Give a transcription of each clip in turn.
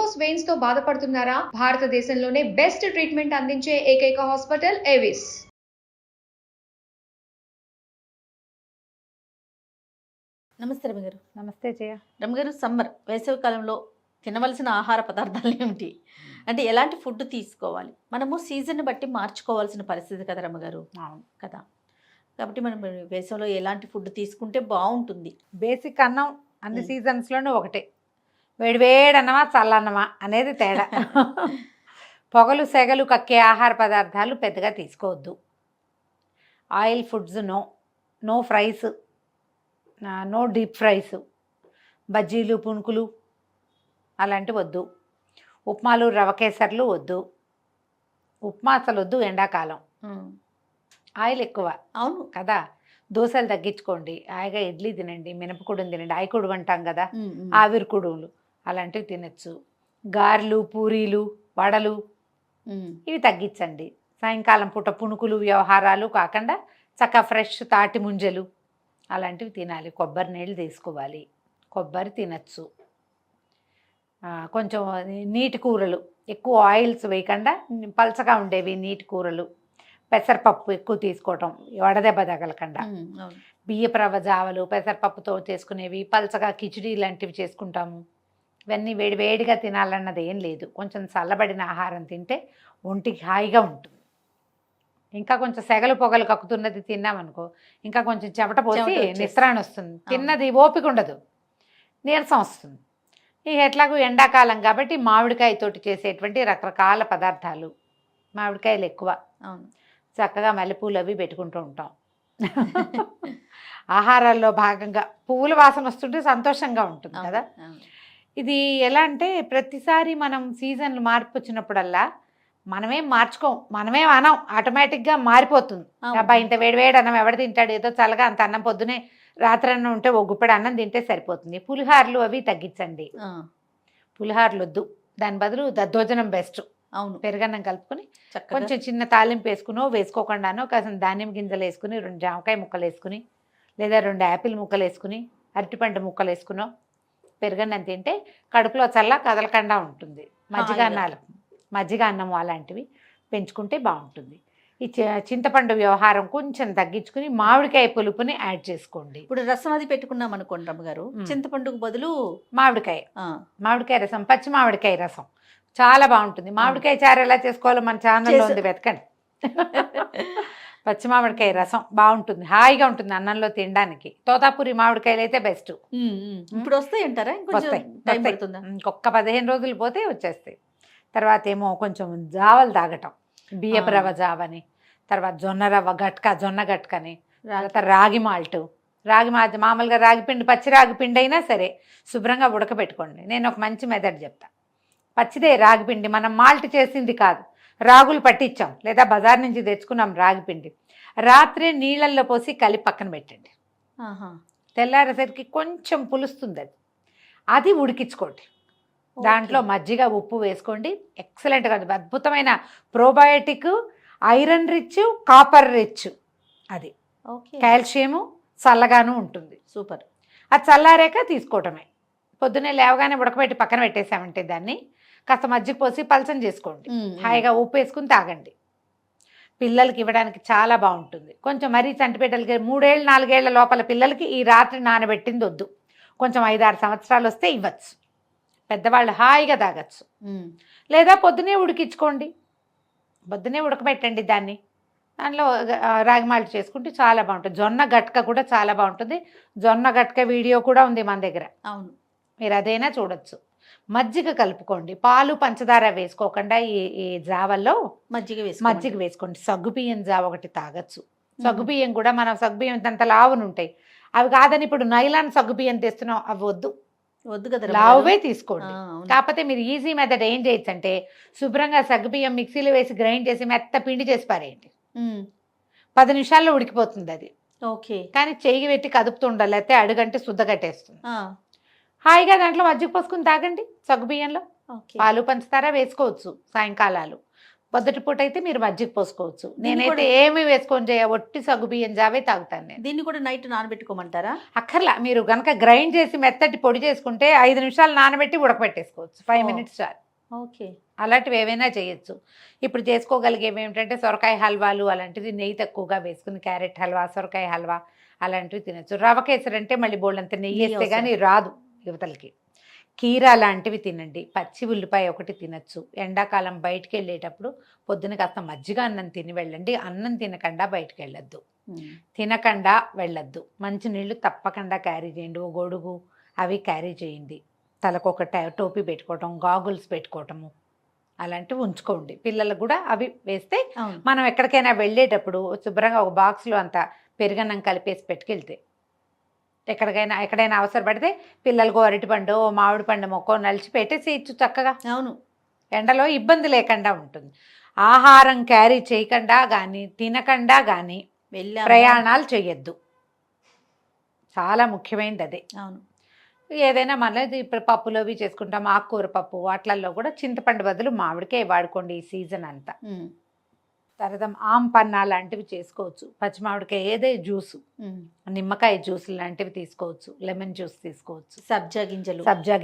Varicose veins తో బాధపడుతున్నారా? భారతదేశంలోనే బెస్ట్ ట్రీట్మెంట్ అందించే ఏకైక హాస్పిటల్ ఏవిస్. నమస్తే రమగారు. నమస్తే జయ. రమగారు, సమ్మర్ వేసవి కాలంలో తినవలసిన ఆహార పదార్థాలు ఏమిటి? అంటే ఎలాంటి ఫుడ్ తీసుకోవాలి? మనము సీజన్ బట్టి మార్చుకోవాల్సిన పరిస్థితి కదా రమగారు. అవును కదా, కాబట్టి మనం వేసవిలో ఎలాంటి ఫుడ్ తీసుకుంటే బాగుంటుంది? బేసిక్ అన్నం అన్ని సీజన్స్లోనూ ఒకటే, వేడివేడి అన్నమా చల్లన్నమా అనేది తేడా. పొగలు సెగలు కక్కే ఆహార పదార్థాలు పెద్దగా తీసుకోవద్దు. Oil foods no fries, no deep fries, బజ్జీలు పునుకులు అలాంటివి వద్దు. ఉప్మాలు రవ కేసర్లు వద్దు. ఉప్మా అసలు వద్దు ఎండాకాలం, ఆయిల్ ఎక్కువ. అవును కదా, దోశలు తగ్గించుకోండి, హాయిగా ఇడ్లీ తినండి, మినపకుడుని తినండి, ఆయికుడు అంటాం కదా, ఆవిరి కుడువులు అలాంటివి తినచ్చు. గారెలు పూరీలు వడలు ఇవి తగ్గించండి. సాయంకాలం పూట పునుకులు వ్యవహారాలు కాకుండా చక్కగా ఫ్రెష్ తాటి ముంజలు అలాంటివి తినాలి. కొబ్బరి నీళ్ళు తీసుకోవాలి, కొబ్బరి తినచ్చు. కొంచెం నీటి కూరలు, ఎక్కువ ఆయిల్స్ వేయకుండా పలచగా ఉండేవి నీటి కూరలు. పెసరపప్పు ఎక్కువ తీసుకోవటం, వడదెబ్బ తగలకుండా. బియ్యపు రవ్వ జావలు పెసరపప్పుతో చేసుకునేవి, పలచగా కిచిడి లాంటివి చేసుకుంటాము. ఇవన్నీ వేడివేడిగా తినాలన్నది ఏం లేదు. కొంచెం చల్లబడిన ఆహారం తింటే ఒంటికి హాయిగా ఉంటుంది. ఇంకా కొంచెం సెగలు పొగలు కక్కుతున్నది తిన్నామనుకో, ఇంకా కొంచెం చెమట పోసి నిస్త్రాణ వస్తుంది, తిన్నది ఓపిక ఉండదు, నీరసం వస్తుంది. ఇక ఎట్లాగూ ఎండాకాలం కాబట్టి మామిడికాయతోటి చేసేటువంటి రకరకాల పదార్థాలు, మామిడికాయలు ఎక్కువ. అవును, చక్కగా మల్లెపూలు అవి పెట్టుకుంటూ ఉంటాం. ఆహారాల్లో భాగంగా పువ్వుల వాసన వస్తుంటే సంతోషంగా ఉంటుంది కదా. ఇది ఎలా అంటే ప్రతిసారి మనం సీజన్లు మార్పు వచ్చినప్పుడల్లా మనమేం మార్చుకోం, మనమేం అనం, ఆటోమేటిక్గా మారిపోతుంది. అబ్బాయి ఇంత వేడివేడి అన్నం ఎవడ తింటాడు, ఏదో చల్లగా అంత అన్నం పొద్దునే రాత్రి అన్నం ఉంటే ఒక గుప్పెడు అన్నం తింటే సరిపోతుంది. పులిహార్లు అవి తగ్గించండి, పులిహార్లు వద్దు. దాని బదులు దద్దోజనం బెస్ట్. అవును, పెరుగన్నం కలుపుకొని కొంచెం చిన్న తాలింపు వేసుకునో వేసుకోకుండానో కాసిన ధాన్యం గింజలు వేసుకుని, 2 జామకాయ ముక్కలు వేసుకుని, లేదా 2 యాపిల్ ముక్కలు వేసుకుని, అరటిపండు ముక్కలు వేసుకునో పెరుగన్నం తింటే కడుపులో చల్ల కదలకుండా ఉంటుంది. మజ్జిగ అన్నము అలాంటివి పెంచుకుంటే బాగుంటుంది. ఈ చింతపండు వ్యవహారం కొంచెం తగ్గించుకుని మామిడికాయ పులుపుని యాడ్ చేసుకోండి. ఇప్పుడు రసం అది పెట్టుకున్నాం అనుకోండి రమ్మగారు, చింతపండుకు బదులు మామిడికాయ రసం, పచ్చి మామిడికాయ రసం చాలా బాగుంటుంది. మామిడికాయ చారు ఎలా చేసుకోవాలో మన ఛానల్లో ఉంది, వెతకండి. పచ్చి మామిడికాయ రసం బాగుంటుంది, హాయిగా ఉంటుంది అన్నంలో తినడానికి. తోతాపూరి మామిడికాయలు అయితే బెస్ట్. ఇప్పుడు వస్తాయి అంటారా? ఇంకొక 15 రోజులు పోతే వచ్చేస్తాయి. తర్వాత ఏమో కొంచెం జావలు తాగటం, బియ్యపు రవ్వ జావని, తర్వాత జొన్న గట్కని, తర్వాత రాగి మాల్ట్ మామూలుగా రాగిపిండి, పచ్చి రాగిపిండి అయినా సరే శుభ్రంగా ఉడకబెట్టుకోండి. నేను ఒక మంచి మెథడ్ చెప్తా. పచ్చిదే రాగిపిండి, మనం మాల్ట్ చేసింది కాదు, రాగులు పట్టించాం లేదా బజార్ నుంచి తెచ్చుకున్నాం రాగిపిండి, రాత్రి నీళ్ళల్లో పోసి కలిపి పక్కన పెట్టండి. తెల్లారేసరికి కొంచెం పులుస్తుంది, అది ఉడికించుకోండి. దాంట్లో మజ్జిగ ఉప్పు వేసుకోండి. ఎక్సలెంట్గా, అద్భుతమైన probiotic, iron rich, copper rich, అది కాల్షియము చల్లగాను ఉంటుంది. సూపర్. అది చల్లారాక తీసుకోవటమే. పొద్దున్నే లేవగానే ఉడకబెట్టి పక్కన పెట్టేసామంటే దాన్ని కాస్త మజ్జిగ పోసి పలచం చేసుకోండి, హాయిగా ఉప్పు వేసుకుని తాగండి. పిల్లలకి ఇవ్వడానికి చాలా బాగుంటుంది. కొంచెం మరీ చంటిపిల్లలకి 3 ఏళ్ళు 4 ఏళ్ల లోపల పిల్లలకి ఈ రాత్రి నానబెట్టింది వద్దు. కొంచెం 5-6 సంవత్సరాలు వస్తే ఇవ్వచ్చు, పెద్దవాళ్ళు హాయిగా తాగచ్చు. లేదా పొద్దునే ఉడికించుకోండి, పొద్దునే ఉడకబెట్టండి దాన్ని, దానిలో రాగి మాల్ట్ చేసుకుంటే చాలా బాగుంటుంది. జొన్న గట్క కూడా చాలా బాగుంటుంది. జొన్న గట్క వీడియో కూడా ఉంది మన దగ్గర. అవును, మీరు అదైనా చూడొచ్చు. మజ్జిగ కలుపుకోండి, పాలు పంచదార వేసుకోకుండా ఈ జావల్లో మజ్జిగ వేసుకోండి. సగ్గుబియ్యం జావ ఒకటి తాగొచ్చు. సగ్గుబియ్యం కూడా మనం సగ్గుబియ్యం అంత లావునుంటాయి, అవి కాదని ఇప్పుడు నైలాన్ సగ్గుబియ్యం తెస్తున్నాం, అవి వద్దు కదా, లావువే తీసుకోండి. కాకపోతే మీరు ఈజీ మెథడ్ ఏం చేయొచ్చు అంటే శుభ్రంగా సగ్గుబియ్యం మిక్సీలో వేసి గ్రైండ్ చేసి మెత్త పిండి చేసి పారేయండి. 10 నిమిషాల్లో ఉడికిపోతుంది అది. ఓకే, కానీ చెయ్యి పెట్టి కదుపుతూ ఉండాలి, అయితే అడుగంటే శుద్ధ కట్టేస్తుంది. హాయిగా దాంట్లో మజ్జిగ పోసుకుని తాగండి. సగ్గుబియ్యంలో పాలు పంచదార వేసుకోవచ్చు సాయంకాలాలు. పొద్దుటిపూట అయితే మీరు మజ్జిగ పోసుకోవచ్చు. దీన్ని నేనైతే కూడా- ఏమి వేసుకొని ఒట్టి సగ్గుబియ్యం జావే తాగుతాను నేను. దీన్ని కూడా నైట్ నానబెట్టుకోమంటారా? అక్కర్లా, మీరు గనక గ్రైండ్ చేసి మెత్తటి పొడి చేసుకుంటే 5 నిమిషాలు నానబెట్టి ఉడకబెట్టేసుకోవచ్చు. 5 ఓ. మినిట్స్ చాలు. ఓకే. అలాంటివి ఏవైనా చేయొచ్చు. ఇప్పుడు చేసుకోగలిగేవి ఏమిటంటే సొరకాయ హల్వాలు అలాంటివి నెయ్యి తక్కువగా వేసుకుని క్యారెట్ హల్వా, సొరకాయ హల్వా అలాంటివి తినచ్చు. రవ కేసరి అంటే మళ్ళీ బోళ్ళంత నెయ్యి నెయ్యి వేస్తే కానీ రాదు యువతలకి. కీరా లాంటివి తినండి. పచ్చి ఉల్లిపాయ ఒకటి తినచ్చు. ఎండాకాలం బయటికి వెళ్ళేటప్పుడు పొద్దున కాస్త మజ్జిగ అన్నం తిని వెళ్ళండి. అన్నం తినకుండా బయటికి వెళ్ళొద్దు, తినకుండా వెళ్ళొద్దు. మంచి నీళ్ళు తప్పకుండా క్యారీ చేయండి. ఓ గొడుగు అవి క్యారీ చేయండి. తలకు ఒక టోపీ పెట్టుకోవటం, గాగుల్స్ పెట్టుకోవటము అలాంటివి ఉంచుకోండి. పిల్లలకు కూడా అవి వేస్తే అవును. మనం ఎక్కడికైనా వెళ్ళేటప్పుడు శుభ్రంగా ఒక బాక్స్లో అంత పెరుగన్నం కలిపేసి పెట్టుకెళ్తే ఎక్కడైనా అవసరపడితే పిల్లలకు అరటిపండు, మామిడి పండు మొక్క నలిచి పెట్టేసి ఇచ్చు చక్కగా. అవును. ఎండలో ఇబ్బంది లేకుండా ఉంటుంది. ఆహారం క్యారీ చేయకుండా కానీ తినకుండా కానీ వెళ్ళాము. ప్రయాణాలు చేయొద్దు. చాలా ముఖ్యమైనది అదే. అవును. ఏదైనా మనది ఇప్పుడు పప్పులోవి చేసుకుంటాం, ఆకుకూర పప్పు వాటిల్లో కూడా చింతపండు బదులు మామిడికాయ వాడుకోండి ఈ సీజన్ అంతా. తర్వాత ఆంపన్నా లాంటివి చేసుకోవచ్చు. పచ్చి మామిడికాయ ఏదే జ్యూసు, నిమ్మకాయ జ్యూస్ లాంటివి తీసుకోవచ్చు. లెమన్ జ్యూస్ తీసుకోవచ్చు. సబ్జా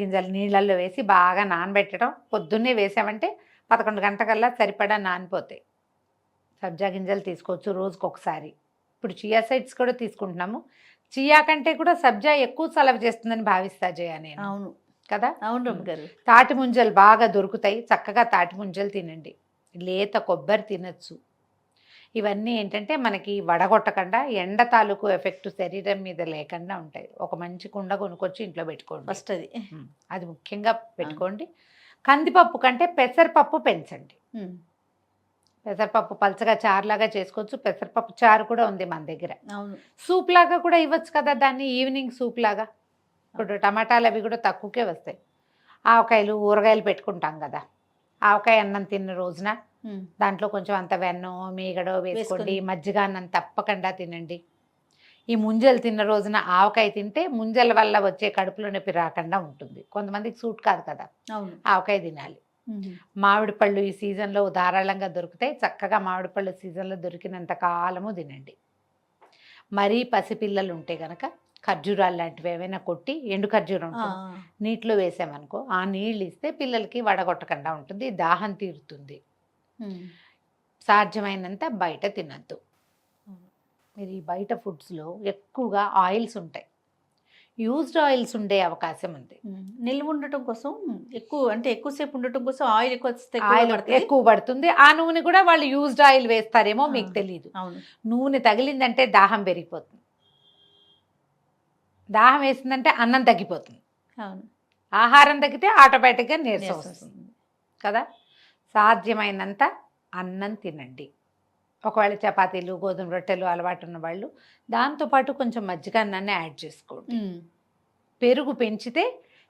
గింజలు నీళ్ళల్లో వేసి బాగా నానబెట్టడం. పొద్దున్నే వేసామంటే 11 గంటకల్లా సరిపడా నానిపోతాయి. సబ్జా గింజలు తీసుకోవచ్చు రోజుకు ఒకసారి. ఇప్పుడు చియా సీడ్స్ కూడా తీసుకుంటున్నాము. చియా కంటే కూడా సబ్జా ఎక్కువ చలవ చేస్తుందని భావిస్తా జయ నేను. అవును కదా. అవును రమ్య గారు. తాటి ముంజలు బాగా దొరుకుతాయి. చక్కగా తాటి ముంజలు తినండి. లేత కొబ్బరి తినచ్చు. ఇవన్నీ ఏంటంటే మనకి వడగొట్టకుండా ఎండ తాలూకు ఎఫెక్ట్ శరీరం మీద లేకుండా ఉంటాయి. ఒక మంచి కుండ కొనుక్కొచ్చి ఇంట్లో పెట్టుకోండి. ఫస్ట్ అది ముఖ్యంగా పెట్టుకోండి. కందిపప్పు కంటే పెసరపప్పు పెంచండి. పెసరపప్పు పలచగా చారులాగా చేసుకోవచ్చు. పెసరపప్పు చారు కూడా ఉంది మన దగ్గర. అవును. సూప్ లాగా కూడా ఇవ్వచ్చు కదా దాన్ని, ఈవినింగ్ సూప్ లాగా. ఇప్పుడు టమాటాలు అవి కూడా తక్కువకే వస్తాయి. ఆవకాయలు ఊరగాయలు పెట్టుకుంటాం కదా, ఆవకాయ అన్నం తిన్న రోజున దాంట్లో కొంచెం అంత వెన్నో మీగడో వేసుకోండి. మజ్జిగ అన్నం తప్పకుండా తినండి. ఈ ముంజలు తిన్న రోజున ఆవకాయ తింటే ముంజల వల్ల వచ్చే కడుపులో నొప్పి రాకుండా ఉంటుంది. కొంతమందికి సూట్ కాదు కదా, అవును. ఆవకాయ తినాలి. మామిడి పళ్ళు ఈ సీజన్లో ధారాళంగా దొరుకుతాయి. చక్కగా మామిడి పళ్ళు సీజన్లో దొరికినంత కాలము తినండి. మరీ పసిపిల్లలు ఉంటే కనుక ఖర్జూరాలు లాంటివి ఏమైనా కొట్టి, ఎండు ఖర్జూరం నీటిలో వేసామనుకో, ఆ నీళ్ళు ఇస్తే పిల్లలకి వడగొట్టకుండా ఉంటుంది, దాహం తీరుతుంది. సాధ్యమైనంత బయట తినద్దు. మీరు ఈ బయట ఫుడ్స్లో ఎక్కువగా ఆయిల్స్ ఉంటాయి. యూజ్డ్ ఆయిల్స్ ఉండే అవకాశం ఉంది. నిల్వ ఉండటం కోసం ఎక్కువసేపు ఉండటం కోసం ఆయిల్ ఎక్కువ పడుతుంది. ఆ నూనె కూడా వాళ్ళు యూజ్డ్ ఆయిల్ వేస్తారేమో మీకు తెలియదు. నూనె తగిలిందంటే దాహం పెరిగిపోతుంది. దాహం వేసిందంటే అన్నం తగ్గిపోతుంది. ఆహారం తగ్గితే ఆటోమేటిక్గా నీరసం వస్తుంది కదా. సాధ్యమైనంత అన్నం తినండి. ఒకవేళ చపాతీలు, గోధుమ రొట్టెలు అలవాటు ఉన్న వాళ్ళు దాంతోపాటు కొంచెం మజ్జిగ అన్నాన్ని యాడ్ చేసుకోండి. పెరుగు పెంచితే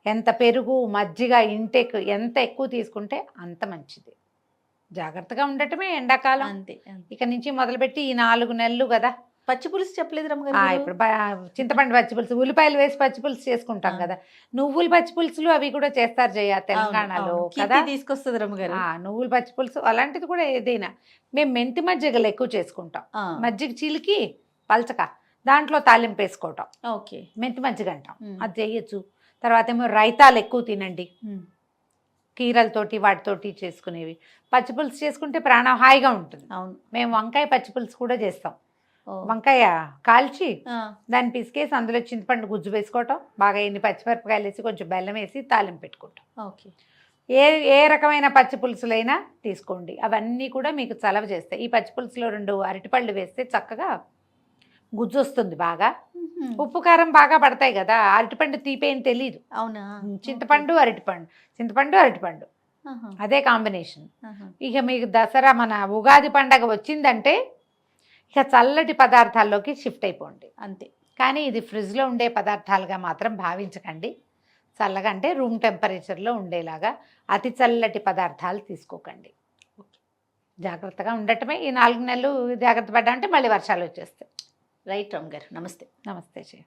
ఎంత పెరుగు మజ్జిగ ఇంటేక్ ఎంత ఎక్కువ తీసుకుంటే అంత మంచిది. జాగ్రత్తగా ఉండటమే ఎండాకాలం. అంతే. ఇక నుంచి మొదలుపెట్టి ఈ 4 నెలలు కదా. పచ్చి పులుసు చెప్పలేదు రమ్మగారు. ఇప్పుడు చింతపండు పచ్చి పులుసు, ఉల్లిపాయలు వేసి పచ్చి పులుసు చేసుకుంటాం కదా. నువ్వులు పచ్చి పులుసులు అవి కూడా చేస్తారు జయ తెలంగాణలో కదా. తీసుకొస్తుంది రమ్మగారు. నువ్వులు పచ్చి పులుసు అలాంటిది కూడా ఏదైనా. మేము మెంతి మజ్జిగలు ఎక్కువ చేసుకుంటాం. మజ్జిగ చీలికి పలచక దాంట్లో తాలింపు వేసుకోవటం. ఓకే. మెంతి మజ్జిగ అంటాం, అది చేయొచ్చు. తర్వాత ఏమో రైతాలు ఎక్కువ తినండి. కీరలతోటి వాటితోటి చేసుకునేవి. పచ్చి పులుసు చేసుకుంటే ప్రాణం హాయిగా ఉంటుంది. అవును. మేము వంకాయ పచ్చి పులుసు కూడా చేస్తాం. వంకాయ కాల్చి దాన్ని పిసికేసి అందులో చింతపండు గుజ్జు వేసుకోవటం, బాగా ఎన్ని పచ్చిమిరపకాయలు వేసి కొంచెం బెల్లం వేసి తాలింపు పెట్టుకుంటాం. ఓకే. ఏ రకమైన పచ్చి పులుసులైనా తీసుకోండి, అవన్నీ కూడా మీకు చలవ చేస్తాయి. ఈ పచ్చి పులుసులో 2 అరటిపళ్ళు వేస్తే చక్కగా గుజ్జు వస్తుంది బాగా. ఉప్పు కారం బాగా పడతాయి కదా. అరటిపండు తీపేం తెలీదు. అవునా. చింతపండు అరటిపండు అదే కాంబినేషన్. ఇక మీకు దసరా మన ఉగాది పండగ వచ్చిందంటే ఇక చల్లటి పదార్థాల్లోకి షిఫ్ట్ అయిపోండి అంతే. కానీ ఇది ఫ్రిడ్జ్లో ఉండే పదార్థాలుగా మాత్రం భావించకండి. చల్లగా అంటే రూమ్ టెంపరేచర్లో ఉండేలాగా అతి చల్లటి పదార్థాలు తీసుకోకండి. జాగ్రత్తగా ఉండటమే. ఈ 4 నెలలు జాగ్రత్త పడ్డా అంటే మళ్ళీ వర్షాలు వచ్చేస్తాయి. రైట్ రమ్మ గారు. నమస్తే. నమస్తే జయ.